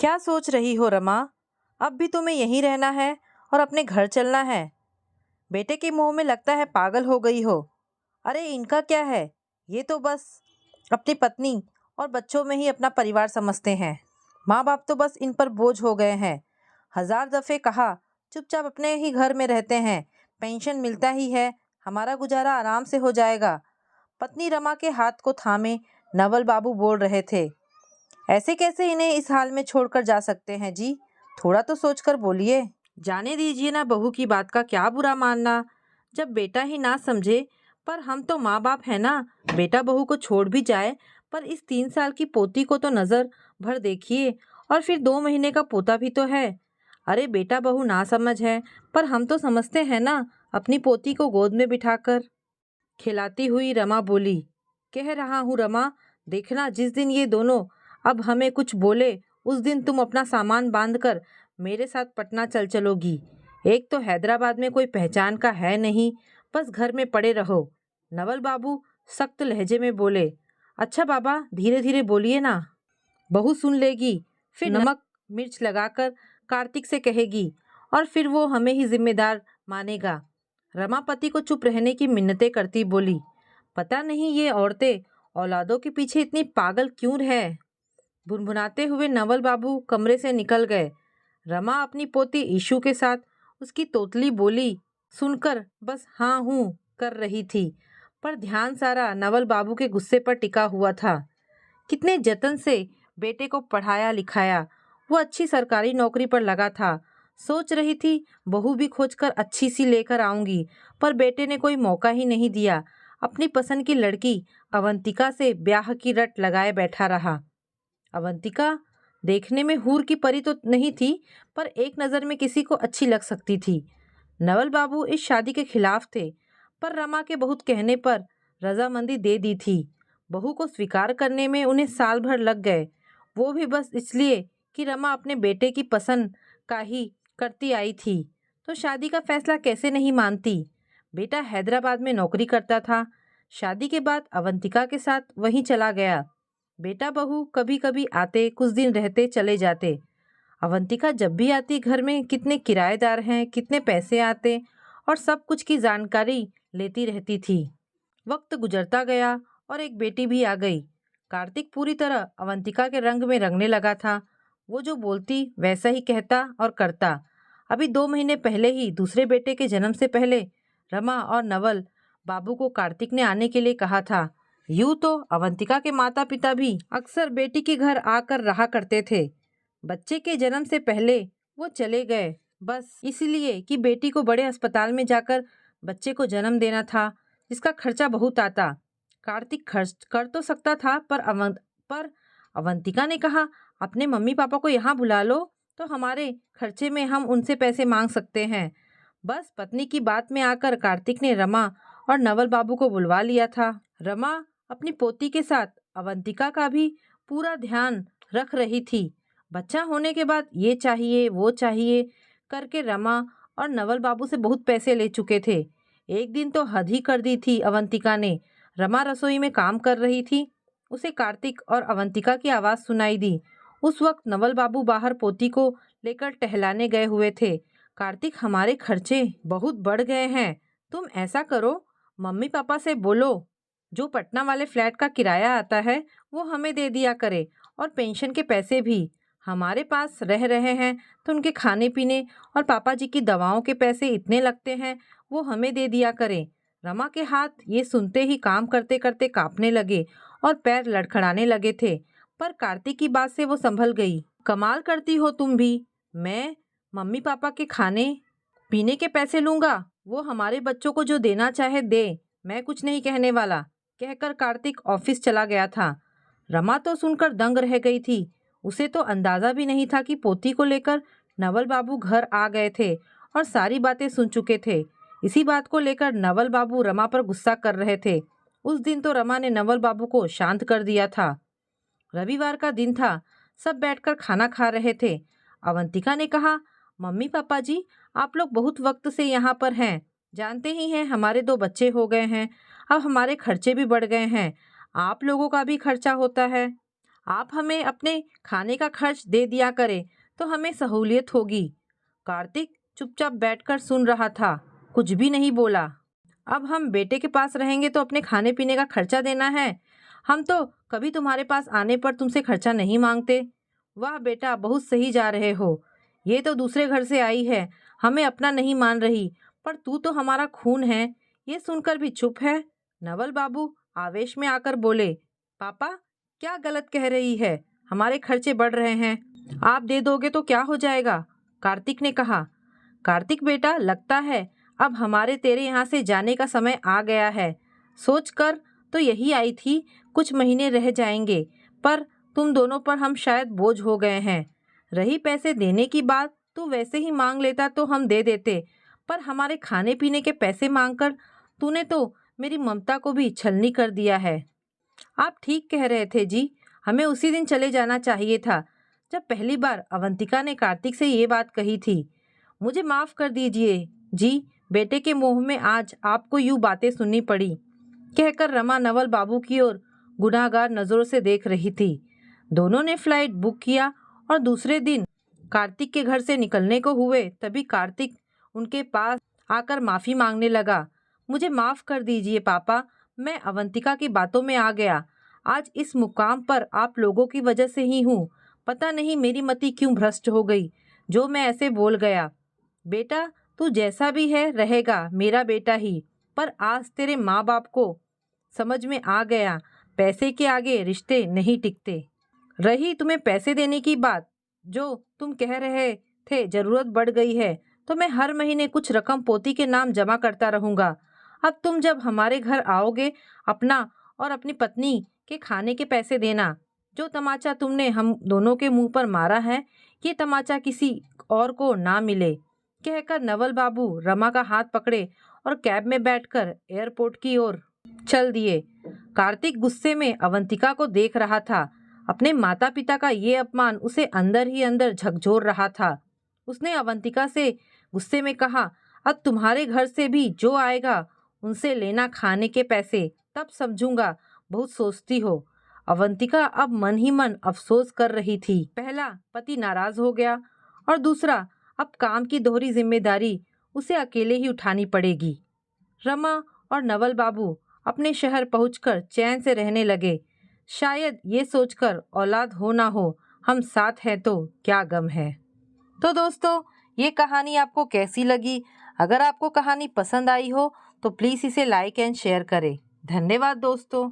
क्या सोच रही हो रमा? अब भी तुम्हें यहीं रहना है और अपने घर चलना है? बेटे के मुंह में लगता है पागल हो गई हो। अरे इनका क्या है, ये तो बस अपनी पत्नी और बच्चों में ही अपना परिवार समझते हैं। माँ बाप तो बस इन पर बोझ हो गए हैं। हजार दफे कहा, चुपचाप अपने ही घर में रहते हैं, पेंशन मिलता ही है, हमारा गुजारा आराम से हो जाएगा। पत्नी रमा के हाथ को थामे नवल बाबू बोल रहे थे। ऐसे कैसे इन्हें इस हाल में छोड़कर जा सकते हैं जी? थोड़ा तो सोचकर बोलिए। जाने दीजिए ना, बहू की बात का क्या बुरा मानना, जब बेटा ही ना समझे। पर हम तो माँ बाप है ना। बेटा बहू को छोड़ भी जाए, पर इस 3 साल की पोती को तो नजर भर देखिए, और फिर 2 महीने का पोता भी तो है। अरे बेटा बहू ना समझ है, पर हम तो समझते हैं ना, अपनी पोती को गोद में बिठाकर खिलाती हुई रमा बोली। कह रहा हूँ रमा, देखना जिस दिन ये दोनों अब हमें कुछ बोले, उस दिन तुम अपना सामान बांधकर मेरे साथ पटना चल चलोगी। एक तो हैदराबाद में कोई पहचान का है नहीं, बस घर में पड़े रहो। नवल बाबू सख्त लहजे में बोले। अच्छा बाबा, धीरे धीरे बोलिए ना, बहू सुन लेगी, फिर नमक मिर्च लगाकर कार्तिक से कहेगी, और फिर वो हमें ही जिम्मेदार मानेगा। रमापति को चुप रहने की मिन्नतें करती बोली। पता नहीं ये औरतें औलादों के पीछे इतनी पागल क्यों है। भुनभुनाते हुए नवल बाबू कमरे से निकल गए। रमा अपनी पोती ईशू के साथ उसकी तोतली बोली सुनकर बस हाँ हूँ कर रही थी, पर ध्यान सारा नवल बाबू के गुस्से पर टिका हुआ था। कितने जतन से बेटे को पढ़ाया लिखाया, वो अच्छी सरकारी नौकरी पर लगा था। सोच रही थी बहू भी खोजकर अच्छी सी लेकर आऊंगी, पर बेटे ने कोई मौका ही नहीं दिया। अपनी पसंद की लड़की अवंतिका से ब्याह की रट लगाए बैठा रहा। अवंतिका देखने में हूर की परी तो नहीं थी, पर एक नज़र में किसी को अच्छी लग सकती थी। नवल बाबू इस शादी के खिलाफ थे, पर रमा के बहुत कहने पर रजामंदी दे दी थी। बहू को स्वीकार करने में उन्हें साल भर लग गए, वो भी बस इसलिए कि रमा अपने बेटे की पसंद का ही करती आई थी। तो शादी का फैसला कैसे नहीं मानती। बेटा हैदराबाद में नौकरी करता था, शादी के बाद अवंतिका के साथ वहीं चला गया। बेटा बहू कभी कभी आते, कुछ दिन रहते चले जाते। अवंतिका जब भी आती घर में कितने किराएदार हैं, कितने पैसे आते, और सब कुछ की जानकारी लेती रहती थी। वक्त गुजरता गया और एक बेटी भी आ गई। कार्तिक पूरी तरह अवंतिका के रंग में रंगने लगा था। वो जो बोलती वैसा ही कहता और करता। अभी 2 महीने पहले ही दूसरे बेटे के जन्म से पहले रमा और नवल बाबू को कार्तिक ने आने के लिए कहा था। यूं तो अवंतिका के माता पिता भी अक्सर बेटी के घर आकर रहा करते थे। बच्चे के जन्म से पहले वो चले गए, बस इसलिए कि बेटी को बड़े अस्पताल में जाकर बच्चे को जन्म देना था, जिसका खर्चा बहुत आता। कार्तिक खर्च कर तो सकता था, पर अवंतिका ने कहा, अपने मम्मी पापा को यहाँ बुला लो, तो हमारे खर्चे में हम उनसे पैसे मांग सकते हैं। बस पत्नी की बात में आकर कार्तिक ने रमा और नवल बाबू को बुलवा लिया था। रमा अपनी पोती के साथ अवंतिका का भी पूरा ध्यान रख रही थी। बच्चा होने के बाद ये चाहिए वो चाहिए करके रमा और नवल बाबू से बहुत पैसे ले चुके थे। एक दिन तो हद ही कर दी थी अवंतिका ने। रमा रसोई में काम कर रही थी, उसे कार्तिक और अवंतिका की आवाज़ सुनाई दी। उस वक्त नवल बाबू बाहर पोती को लेकर टहलाने गए हुए थे। कार्तिक, हमारे खर्चे बहुत बढ़ गए हैं, तुम ऐसा करो, मम्मी पापा से बोलो जो पटना वाले फ्लैट का किराया आता है वो हमें दे दिया करे, और पेंशन के पैसे भी। हमारे पास रह रहे हैं तो उनके खाने पीने और पापा जी की दवाओं के पैसे इतने लगते हैं, वो हमें दे दिया करें। रमा के हाथ ये सुनते ही काम करते करते कांपने लगे और पैर लड़खड़ाने लगे थे, पर कार्तिक की बात से वो संभल गई। कमाल करती हो तुम भी। मैं मम्मी पापा के खाने पीने के पैसे लूँगा, वो हमारे बच्चों को जो देना चाहे दे, मैं कुछ नहीं कहने वाला, कहकर कार्तिक ऑफिस चला गया था। रमा तो सुनकर दंग रह गई थी। उसे तो अंदाजा भी नहीं था कि पोती को लेकर नवल बाबू घर आ गए थे और सारी बातें सुन चुके थे। इसी बात को लेकर नवल बाबू रमा पर गुस्सा कर रहे थे। उस दिन तो रमा ने नवल बाबू को शांत कर दिया था। रविवार का दिन था, सब बैठकर खाना खा रहे थे। अवंतिका ने कहा, मम्मी पापा जी, आप लोग बहुत वक्त से यहाँ पर हैं, जानते ही हैं हमारे 2 बच्चे हो गए हैं, अब हमारे खर्चे भी बढ़ गए हैं, आप लोगों का भी खर्चा होता है। आप हमें अपने खाने का खर्च दे दिया करें तो हमें सहूलियत होगी। कार्तिक चुपचाप बैठकर सुन रहा था, कुछ भी नहीं बोला। अब हम बेटे के पास रहेंगे तो अपने खाने पीने का खर्चा देना है। हम तो कभी तुम्हारे पास आने पर तुमसे खर्चा नहीं मांगते। वाह बेटा, बहुत सही जा रहे हो। ये तो दूसरे घर से आई है, हमें अपना नहीं मान रही, पर तू तो हमारा खून है। ये सुनकर भी चुप है। नवल बाबू आवेश में आकर बोले, पापा क्या गलत कह रही है? हमारे खर्चे बढ़ रहे हैं, आप दे दोगे तो क्या हो जाएगा? कार्तिक ने कहा। कार्तिक बेटा, लगता है अब हमारे तेरे यहाँ से जाने का समय आ गया है। सोच कर तो यही आई थी, कुछ महीने रह जाएंगे, पर तुम दोनों पर हम शायद बोझ हो गए हैं। रही पैसे देने की बात, तू वैसे ही मांग लेता तो हम दे देते, पर हमारे खाने पीने के पैसे मांगकर तूने तो मेरी ममता को भी छलनी कर दिया है। आप ठीक कह रहे थे जी, हमें उसी दिन चले जाना चाहिए था जब पहली बार अवंतिका ने कार्तिक से ये बात कही थी। मुझे माफ कर दीजिए जी, बेटे के मुंह में आज आपको यूं बातें सुननी पड़ी। कहकर रमा नवल बाबू की ओर गुनाहगार नजरों से देख रही थी। दोनों ने फ्लाइट बुक किया और दूसरे दिन कार्तिक के घर से निकलने को हुए तभी कार्तिक उनके पास आकर माफी मांगने लगा। मुझे माफ कर दीजिए पापा, मैं अवंतिका की बातों में आ गया। आज इस मुकाम पर आप लोगों की वजह से ही हूँ। पता नहीं मेरी मति क्यों भ्रष्ट हो गई, जो मैं ऐसे बोल गया। बेटा तू जैसा भी है रहेगा मेरा बेटा ही, पर आज तेरे माँ बाप को समझ में आ गया, पैसे के आगे रिश्ते नहीं टिकते। रही तुम्हें पैसे देने की बात, जो तुम कह रहे थे जरूरत बढ़ गई है, तो मैं हर महीने कुछ रकम पोती के नाम जमा करता रहूंगा। अब तुम जब हमारे घर आओगे, अपना और अपनी पत्नी के खाने के पैसे देना। जो तमाचा तुमने हम दोनों के मुंह पर मारा है, ये तमाचा किसी और को ना मिले। कहकर नवल बाबू रमा का हाथ पकड़े और कैब में बैठकर एयरपोर्ट की ओर चल दिए। कार्तिक गुस्से में अवंतिका को देख रहा था। अपने माता पिता का ये अपमान उसे अंदर ही अंदर झकझोर रहा था। उसने अवंतिका से गुस्से में कहा, अब तुम्हारे घर से भी जो आएगा उनसे लेना खाने के पैसे, तब समझूंगा बहुत सोचती हो। अवंतिका अब मन ही मन अफसोस कर रही थी। पहला, पति नाराज हो गया, और दूसरा, अब काम की दोहरी जिम्मेदारी उसे अकेले ही उठानी पड़ेगी। रमा और नवल बाबू अपने शहर पहुंचकर चैन से रहने लगे। शायद ये सोचकर औलाद हो ना हो, हम साथ हैं तो क्या गम है। तो दोस्तों, ये कहानी आपको कैसी लगी? अगर आपको कहानी पसंद आई हो तो प्लीज़ इसे लाइक एंड शेयर करें। धन्यवाद दोस्तों।